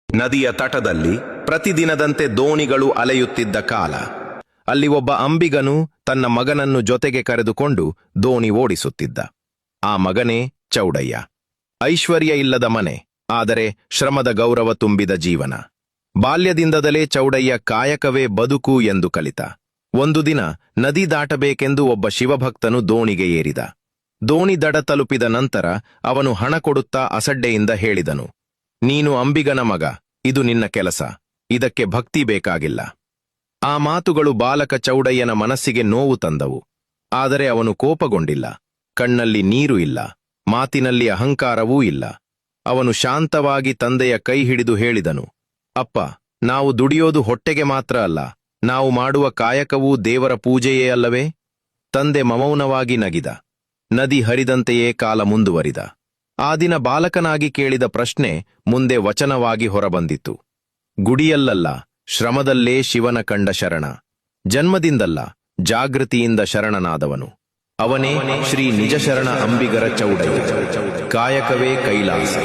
ನದಿಯ ತಟದಲ್ಲಿ ಪ್ರತಿದಿನದಂತೆ ದೋಣಿಗಳು ಅಲೆಯುತ್ತಿದ್ದ ಕಾಲ. ಅಲ್ಲಿ ಒಬ್ಬ ಅಂಬಿಗನು ತನ್ನ ಮಗನನ್ನು ಜೊತೆಗೆ ಕರೆದುಕೊಂಡು ದೋಣಿ ಓಡಿಸುತ್ತಿದ್ದ. ಆ ಮಗನೇ ಚೌಡಯ್ಯ. ಐಶ್ವರ್ಯ ಇಲ್ಲದ ಮನೆ, ಆದರೆ ಶ್ರಮದ ಗೌರವ ತುಂಬಿದ ಜೀವನ. ಬಾಲ್ಯದಿಂದಲೇ ಚೌಡಯ್ಯ ಕಾಯಕವೇ ಬದುಕು ಎಂದು ಕಲಿತ. ಒಂದು ದಿನ ನದಿ ದಾಟಬೇಕೆಂದು ಒಬ್ಬ ಶಿವಭಕ್ತನು ದೋಣಿಗೆ ಏರಿದ. ದೋಣಿ ದಡ ತಲುಪಿದ ನಂತರ ಅವನು ಹಣ ಕೊಡುತ್ತಾ ಅಸಡ್ಡೆಯಿಂದ ಹೇಳಿದನು, ನೀನು ಅಂಬಿಗನ ಮಗ, ಇದು ನಿನ್ನ ಕೆಲಸ, ಇದಕ್ಕೆ ಭಕ್ತಿ ಬೇಕಾಗಿಲ್ಲ. ಆ ಮಾತುಗಳು ಬಾಲಕ ಚೌಡಯ್ಯನ ಮನಸ್ಸಿಗೆ ನೋವು ತಂದವು. ಆದರೆ ಅವನು ಕೋಪಗೊಂಡಿಲ್ಲ. ಕಣ್ಣಲ್ಲಿ ನೀರು ಇಲ್ಲ, ಮಾತಿನಲ್ಲಿ ಅಹಂಕಾರವೂ ಇಲ್ಲ. ಅವನು ಶಾಂತವಾಗಿ ತಂದೆಯ ಕೈ ಹಿಡಿದು ಹೇಳಿದನು, ಅಪ್ಪ, ನಾವು ದುಡಿಯೋದು ಹೊಟ್ಟೆಗೆ ಮಾತ್ರ ಅಲ್ಲ, ನಾವು ಮಾಡುವ ಕಾಯಕವೂ ದೇವರ ಪೂಜೆಯೇ ಅಲ್ಲವೇ? ತಂದೆ ಮೌನವಾಗಿ ನಗಿದ. ನದಿ ಹರಿದಂತೆಯೇ ಕಾಲ ಮುಂದುವರಿದ. ಆ ದಿನ ಬಾಲಕನಾಗಿ ಕೇಳಿದ ಪ್ರಶ್ನೆ ಮುಂದೆ ವಚನವಾಗಿ ಹೊರಬಂದಿತು. ಗುಡಿಯಲ್ಲಲ್ಲ, ಶ್ರಮದಲ್ಲೇ ಶಿವನ ಕಂಡ ಶರಣ. ಜನ್ಮದಿಂದಲ್ಲ, ಜಾಗೃತಿಯಿಂದ ಶರಣನಾದವನು. ಅವನೇ ಶ್ರೀ ನಿಜಶರಣ ಅಂಬಿಗರ ಚೌಡಯ್ಯ. ಕಾಯಕವೇ ಕೈಲಾಸ.